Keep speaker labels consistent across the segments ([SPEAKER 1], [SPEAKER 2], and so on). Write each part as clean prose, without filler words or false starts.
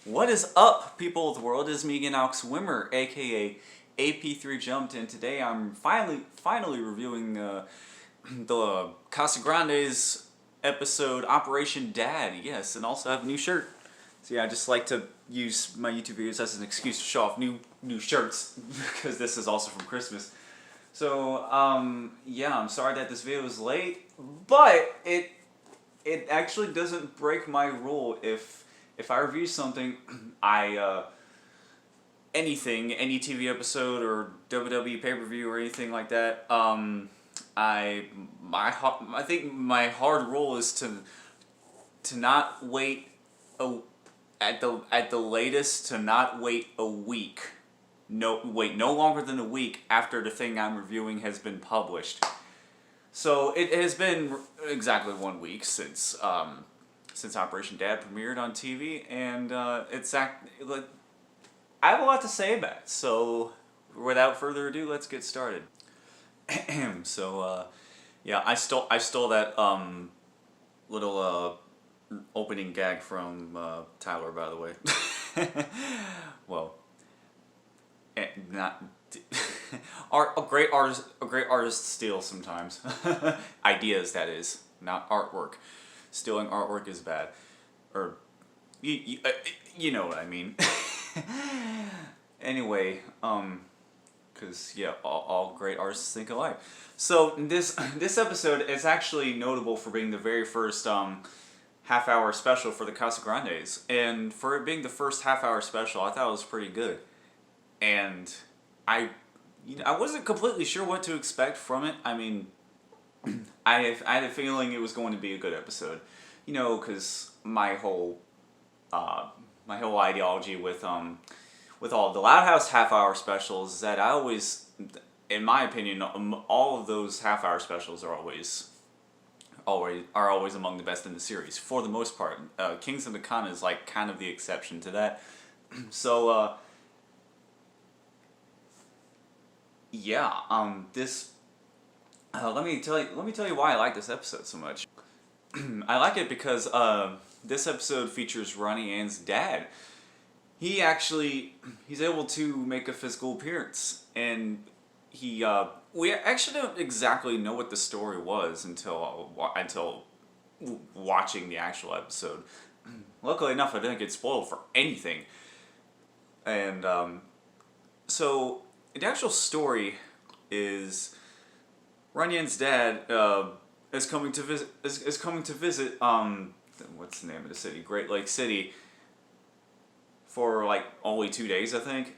[SPEAKER 1] What is up, people of the world? It is me again, Alex Wimmer, aka AP3 Jumped, and today I'm finally reviewing the Casagrandes episode Operation Dad. Yes, and also have a new shirt. So yeah, I just like to use my YouTube videos as an excuse to show off new shirts because this is also from Christmas. So yeah, I'm sorry that this video is late, but it actually doesn't break my rule if I review something, any TV episode or WWE pay-per-view or anything like that, I think my hard rule is to not wait at the latest to not wait a week. Wait no longer than a week after the thing I'm reviewing has been published. So it has been exactly 1 week since Operation Dad premiered on TV, and I have a lot to say about it. So without further ado, let's get started. So yeah, I stole that little opening gag from Tyler, by the way. Well, not. A great artist steals sometimes. Ideas, that is, not artwork. Stealing artwork is bad, or you know what I mean. Anyway, because yeah, all great artists think alike. So this episode is actually notable for being the very first half-hour special for the Casagrandes, and for it being the first half-hour special, I thought it was pretty good, and I wasn't completely sure what to expect from it. I mean, I had a feeling it was going to be a good episode, you know, because my whole ideology with all the Loud House half-hour specials is that I always, in my opinion, all of those half-hour specials are always among the best in the series for the most part. Kings of the Con is like kind of the exception to that. So yeah, let me tell you why I like this episode so much. I like it because this episode features Ronnie Ann's dad. He's able to make a physical appearance, and we actually don't exactly know what the story was until watching the actual episode. Luckily enough, I didn't get spoiled for anything, and so the actual story is Ronnie Ann's dad is coming to visit. What's the name of the city? Great Lake City. For like only 2 days, I think.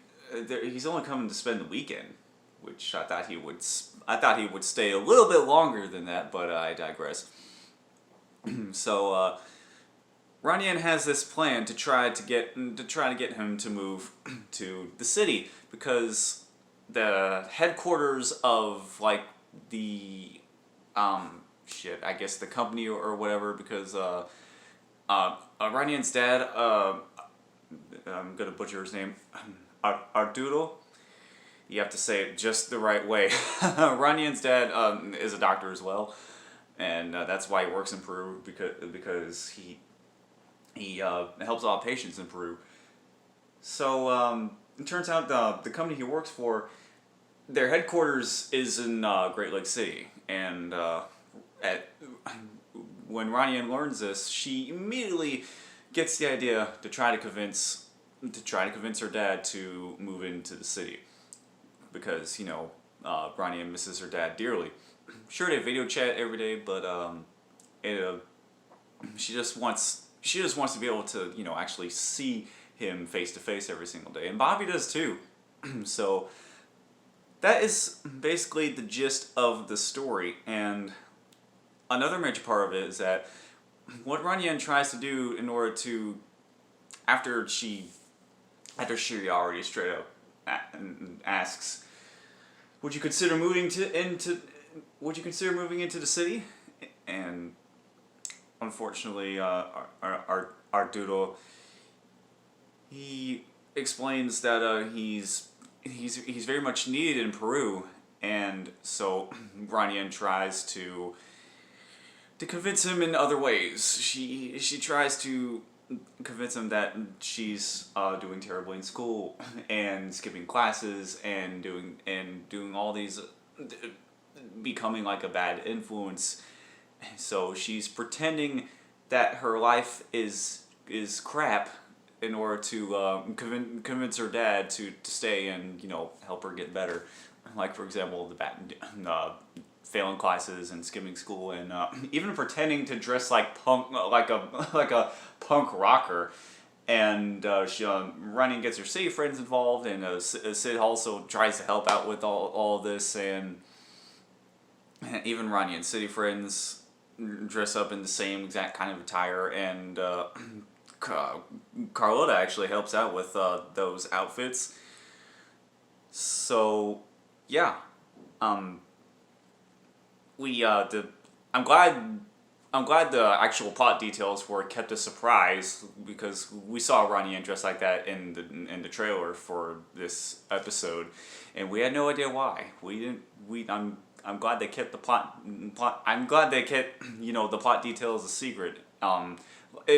[SPEAKER 1] He's only coming to spend the weekend, which I thought he would stay a little bit longer than that, but I digress. So Ronnie Ann has this plan to try to get him to move to the city, because the headquarters of like the I guess the company or whatever, because Ronnie Ann's dad, I'm gonna butcher his name, Arturo. You have to say it just the right way. Ronnie Ann's dad is a doctor as well, and that's why he works in Peru, because he helps a lot of patients in Peru. So it turns out the company he works for, their headquarters is in Great Lake City, and when Ronnie Ann learns this, she immediately gets the idea to try to convince her dad to move into the city, because you know Ronnie Ann misses her dad dearly. Sure, they video chat every day, but she just wants to be able to actually see him face to face every single day, and Bobby does too. So that is basically the gist of the story, and another major part of it is that what Ronnie Ann tries to do in order to, after she already straight up asks, would you consider moving into the city? And unfortunately, our doodle, he explains that he's very much needed in Peru, and so Ronnie Ann tries to convince him in other ways. She tries to convince him that she's doing terribly in school and skipping classes and doing all these, becoming like a bad influence. So she's pretending that her life is crap in order to convince her dad to stay and help her get better. Like for example, failing classes and skipping school and even pretending to dress like like a punk rocker. And Ronnie gets her city friends involved, and Sid also tries to help out with all this, and even Ronnie and city friends dress up in the same exact kind of attire, and Carlotta actually helps out with those outfits. So, yeah, we I'm glad the actual plot details were kept a surprise, because we saw Ronnie Ann dressed like that in the trailer for this episode, and we had no idea why. We didn't. I'm glad they kept the plot. I'm glad they kept the plot details a secret. And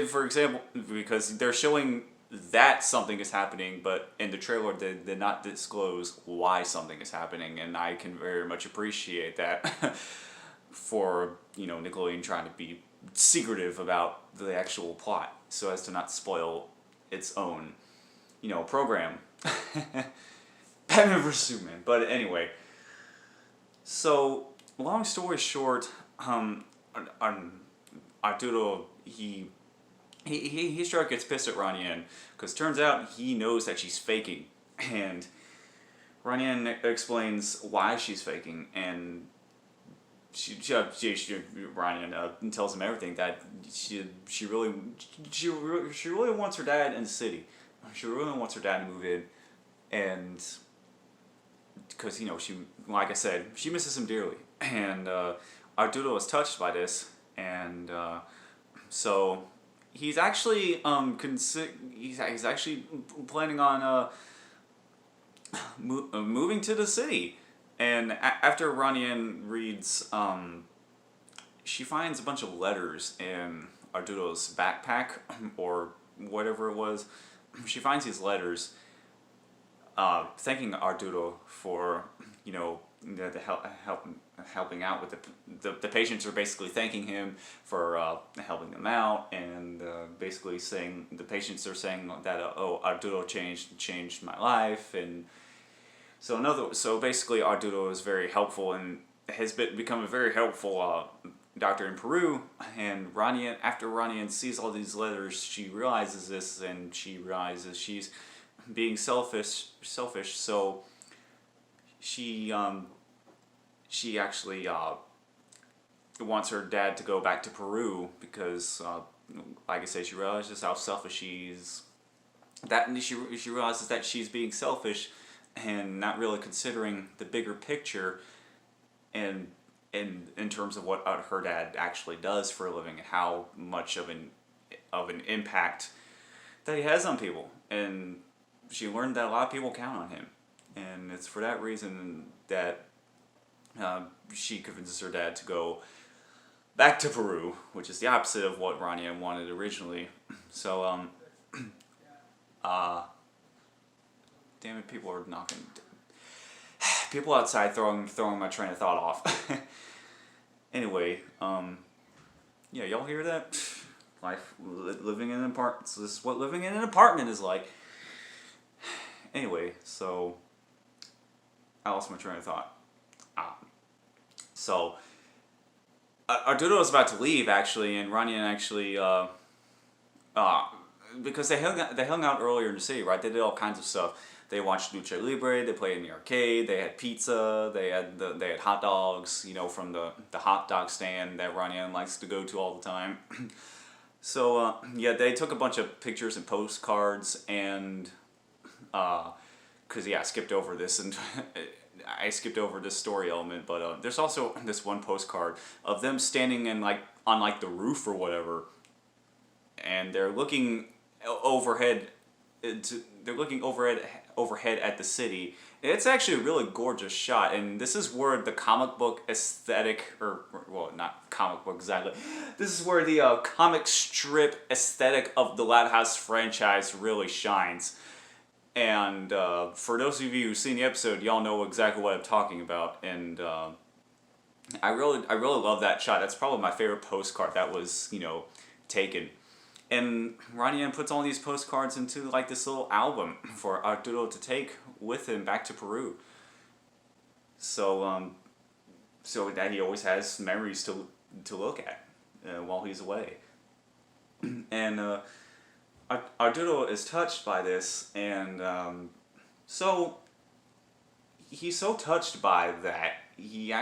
[SPEAKER 1] for example, because they're showing that something is happening, but in the trailer they did not disclose why something is happening, and I can very much appreciate that. For Nickelodeon trying to be secretive about the actual plot so as to not spoil its own program. Batman vs Superman. But anyway, so long story short, Arturo he sure gets pissed at Ronnie Ann, because turns out he knows that she's faking, and Ronnie Ann explains why she's faking, and Ronnie tells him everything, that she really wants her dad in the city. She really wants her dad to move in, and because she, like I said, she misses him dearly, and Arturo is touched by this, and so he's actually he's actually planning on moving to the city. And after Ronnie Ann reads, she finds a bunch of letters in Arturo's backpack, or whatever it was. She finds these letters thanking Arturo for, the helping out with the patients are basically thanking him for helping them out, and basically saying, the patients are saying that, Arturo changed my life, and so basically Arturo is very helpful and has become a very helpful doctor in Peru, and after Ronnie Ann sees all these letters, she realizes this, and she realizes she's being selfish, so she actually wants her dad to go back to Peru, because like I say, she realizes how selfish she's, she realizes that she's being selfish and not really considering the bigger picture, and in terms of what her dad actually does for a living, and how much of an impact that he has on people. And she learned that a lot of people count on him, and it's for that reason that she convinces her dad to go back to Peru, which is the opposite of what Ronnie Ann wanted originally. So damn it, people are knocking. People outside throwing my train of thought off. Anyway, yeah, y'all hear that? Life, living in an apartment. So this is what living in an apartment is like. Anyway, so I lost my train of thought. So Arturo was about to leave, actually, and Ronnie Ann actually because they hung out earlier in the city, right? They did all kinds of stuff. They watched Lucha Libre. They played in the arcade. They had pizza. They had hot dogs, from the hot dog stand that Ronnie Ann likes to go to all the time. So yeah, they took a bunch of pictures and postcards, and because I skipped over this, and I skipped over this story element, but there's also this one postcard of them standing on the roof or whatever, and they're looking overhead overhead at the city. It's actually a really gorgeous shot, and this is where the comic book aesthetic, or well, not comic book exactly. This is where the comic strip aesthetic of the Loud House franchise really shines. And for those of you who've seen the episode, y'all know exactly what I'm talking about. And I really love that shot. That's probably my favorite postcard that was taken. And Ronnie Yen puts all these postcards into like this little album for Arturo to take with him back to Peru. So so that he always has memories to look at while he's away. And Arturo is touched by this, and so he's so touched by that he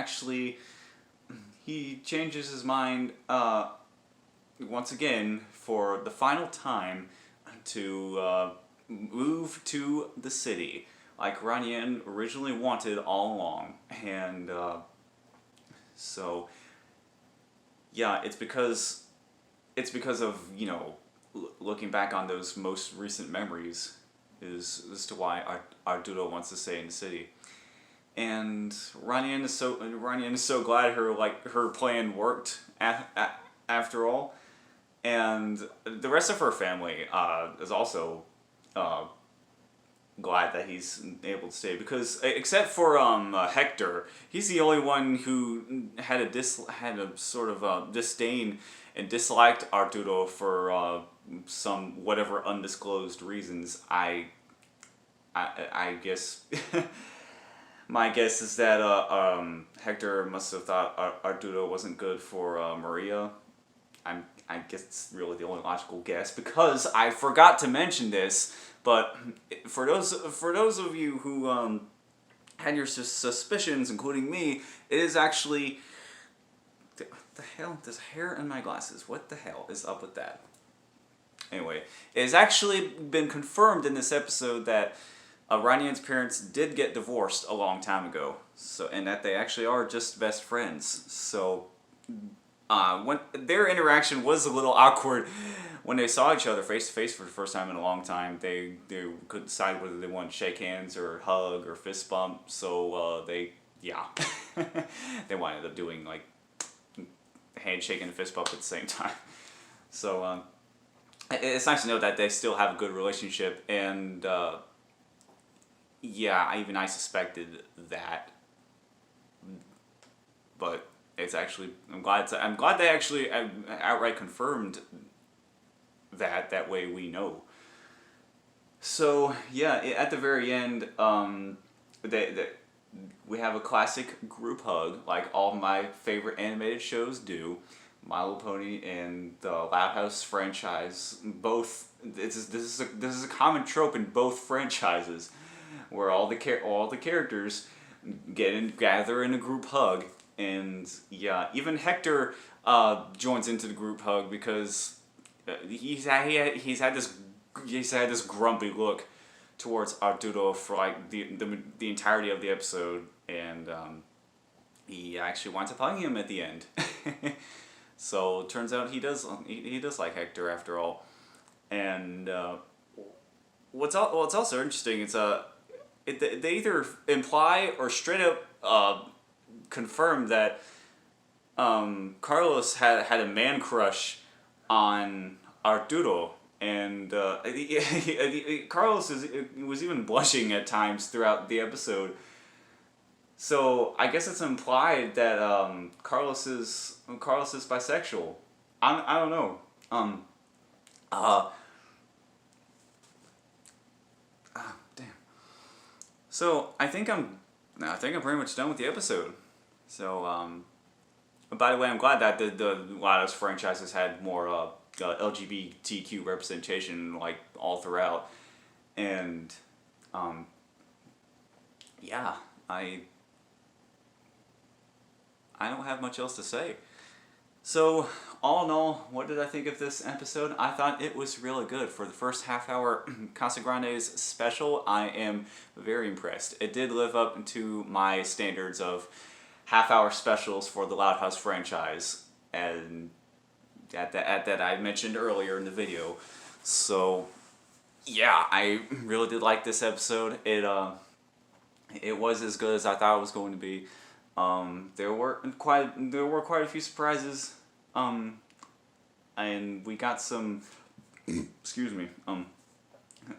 [SPEAKER 1] changes his mind once again for the final time to move to the city like Ronnie Yen originally wanted all along. And so yeah, it's because of looking back on those most recent memories is as to why Arturo wants to stay in the city. And Ronnie Yen is so glad her plan worked after all. And the rest of her family is also glad that he's able to stay, because except for Hector, he's the only one who had a sort of disdain and disliked Arturo for some whatever undisclosed reasons. I guess my guess is that Hector must have thought Arturo wasn't good for Maria. I guess it's really the only logical guess, because I forgot to mention this, but for those of you who had your suspicions, including me, it is actually the hell. There's hair in my glasses. What the hell is up with that? Anyway, it has actually been confirmed in this episode that Ronnie Yen's parents did get divorced a long time ago. So, and that they actually are just best friends. So when their interaction was a little awkward when they saw each other face to face for the first time in a long time. They couldn't decide whether they wanted to shake hands or hug or fist bump. So they wound up doing like handshake and fist bump at the same time. So it's nice to know that they still have a good relationship. And I suspected that, but it's actually I'm glad they actually outright confirmed that. That way we know. So yeah, at the very end, we have a classic group hug like all my favorite animated shows do. My Little Pony and the Loud House franchise, both. This is a common trope in both franchises, where all the characters gather in a group hug. And yeah, even Hector joins into the group hug, because he's had this grumpy look towards Arturo for like the entirety of the episode, and he actually winds up hugging him at the end. So it turns out he does like Hector after all. And what's also interesting is they either imply or straight up confirm that Carlos had a man crush on Arturo, and Carlos was even blushing at times throughout the episode. So I guess it's implied that Carlos is bisexual. I don't know. Damn. So I think I'm pretty much done with the episode. So by the way, I'm glad that the Loud House franchises had more LGBTQ representation like all throughout, and yeah, I don't have much else to say. So, all in all, what did I think of this episode? I thought it was really good. For the first half hour Casagrande's special, I am very impressed. It did live up to my standards of half hour specials for the Loud House franchise, and at that I mentioned earlier in the video. So yeah, I really did like this episode. It was as good as I thought it was going to be. There were quite a few surprises. And we got some excuse me.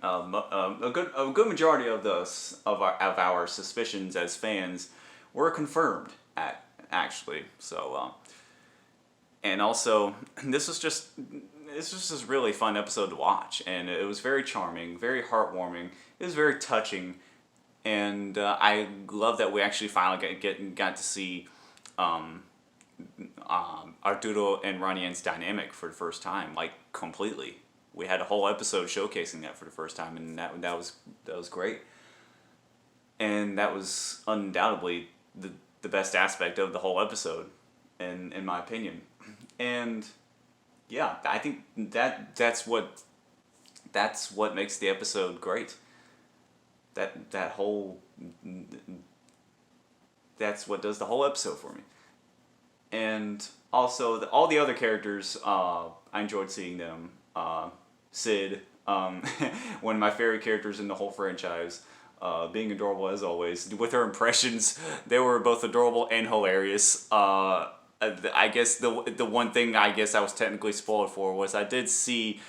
[SPEAKER 1] A good majority of of our suspicions as fans were confirmed actually. So and also this was just really fun episode to watch, and it was very charming, very heartwarming. It was very touching, and I love that we actually finally got to see Arturo and Ronnie dynamic for the first time, like completely. We had a whole episode showcasing that for the first time, and that was great. And that was undoubtedly the best aspect of the whole episode, in my opinion. And yeah, I think that's what makes the episode great. That whole that's what does the whole episode for me. And also all the other characters, I enjoyed seeing them. Sid, one of my favorite characters in the whole franchise, being adorable as always. With her impressions, they were both adorable and hilarious. I guess the one thing I guess I was technically spoiled for was I did see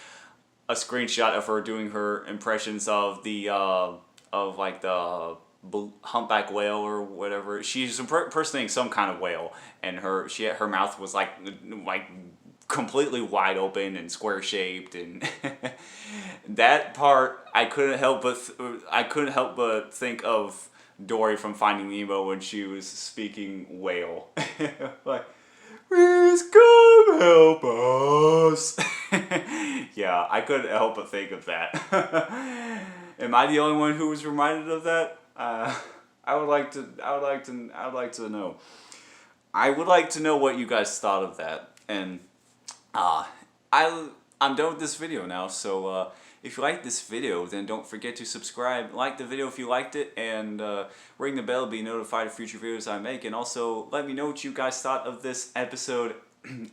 [SPEAKER 1] a screenshot of her doing her impressions of the of like the humpback whale or whatever. She's impersonating some kind of whale, and her mouth was like completely wide open and square shaped, and that part I couldn't help but think of Dory from Finding Nemo when she was speaking whale. Like, please come help us. Yeah, I couldn't help but think of that. Am I the only one who was reminded of that? I would like to know. I would like to know what you guys thought of that. And I'm done with this video now. So if you like this video, then don't forget to subscribe, like the video if you liked it, and ring the bell to be notified of future videos I make. And also let me know what you guys thought of this episode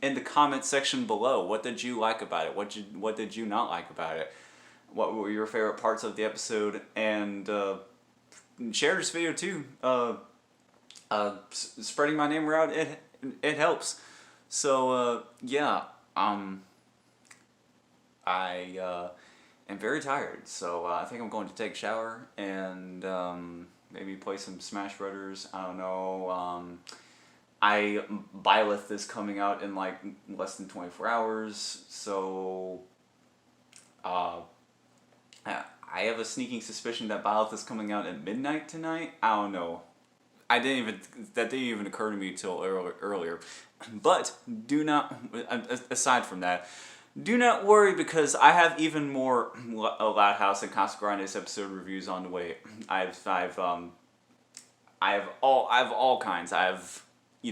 [SPEAKER 1] in the comment section below. What did you like about it? What did you not like about it? What were your favorite parts of the episode? And share this video too. Spreading my name around, it helps. So yeah, I am very tired, so I think I'm going to take a shower and maybe play some Smash Brothers. I don't know. Byleth is coming out in like less than 24 hours, so I have a sneaking suspicion that Byleth is coming out at midnight tonight. I don't know. That didn't even occur to me till earlier. But do not, aside from that, do not worry, because I have even more Loud House and Casa Grandes episode reviews on the way. I have all kinds. I have, the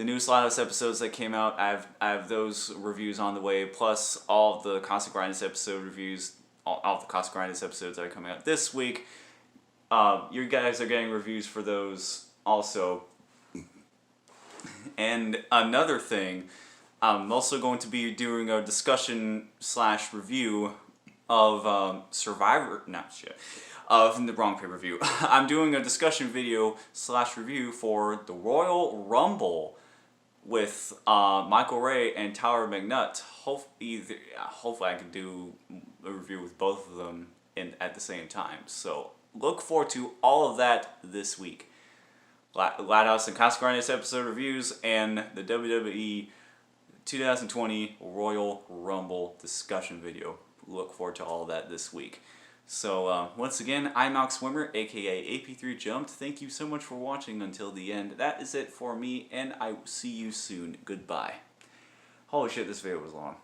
[SPEAKER 1] new Loud House episodes that came out. I have those reviews on the way, plus all of the Casa Grandes episode reviews. All of the Casa Grandes episodes that are coming out this week. You guys are getting reviews for those also. And another thing, I'm also going to be doing a discussion / review of Survivor, of the wrong pay-per-view. I'm doing a discussion video / review for the Royal Rumble with Michael Ray and Tyler McNutt. Hopefully I can do a review with both of them at the same time. So look forward to all of that this week. Loud House and Casa Grandes episode reviews and the WWE 2020 Royal Rumble discussion video. Look forward to all of that this week. So once again, I'm Alex Swimmer, aka AP3 Jumped. Thank you so much for watching until the end. That is it for me, and I will see you soon. Goodbye. Holy shit, this video was long.